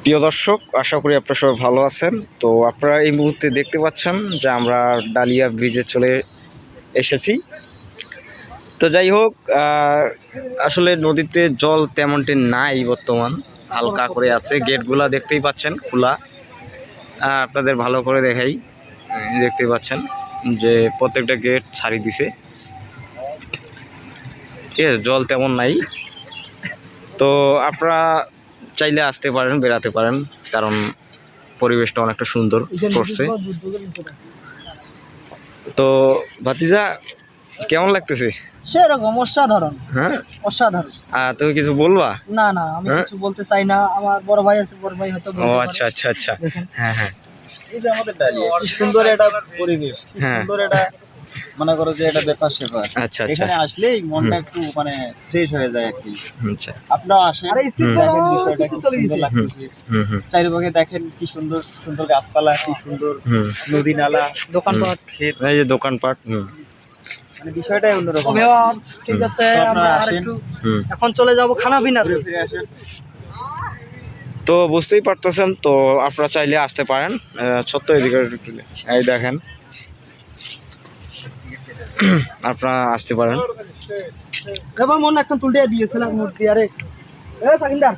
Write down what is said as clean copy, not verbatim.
প্রিয় দর্শক, আশা করি আপনারা সবাই ভালো আছেন। তো আপনারা এই মুহূর্তে দেখতে পাচ্ছেন যে আমরা ডালিয়া ব্রিজে চলে এসেছি। তো যাই হোক, আসলে নদীতে জল তেমনটি নাই, বর্তমান হালকা করে আছে। গেটগুলা দেখতেই পাচ্ছেন খোলা। আপনাদের ভালো করে দেখাই, দেখতেই পাচ্ছেন যে প্রত্যেকটা গেট ছাড়ি দিছে। ঠিক আছে, জল তেমন নাই। তো আপনারা চাইলে আসতে পারেন, বেড়াতে পারেন, কারণ পরিবেশটা অনেকটা সুন্দর করছে। তো ভাতিজা, কেমন লাগতেছে? সেরকম অসাধারণ। হ্যাঁ, অসাধারণ। তুমি কিছু বলবা? না না, আমি কিছু বলতে চাই না। আমার বড় ভাই আছে, বড় ভাই হয়তো ও বলতে পারে। আচ্ছা আচ্ছা আচ্ছা, হ্যাঁ হ্যাঁ। এই যে আমাদের ডালিয়া কি সুন্দর একটা পরিবেশ, কি সুন্দর এটা, মনে করো যে এটা ব্যাপার সেপার। আচ্ছা আচ্ছা, এখানে আসলেই মনটা একটু মানে ফ্রেশ হয়ে যায় আর কি। আচ্ছা, আপনারা আসেন, দেখেন বিষয়টা কি সুন্দর লাগতেছে। চারিপাশে দেখেন কি সুন্দর সুন্দর গাছপালা, কি সুন্দর নদী নালা, দোকানপাট, ক্ষেত, এই যে দোকানপাট। মানে বিষয়টাই অন্যরকম। ঠিক আছে, আপনারা আমরা আসেন, এখন চলে যাব খানা পিনা। ঘুরে ফিরে আসেন। তো বুঝতেই পারতেছেন, তো আপনারা চাইলে আসতে পারেন। ছোট্ট এদিকে এই দেখেন, আপনারা আসতে পারেন। এবার মন এখন তুলতে দিয়েছিলাম মূর্তি। আরে এ সাকিন্দা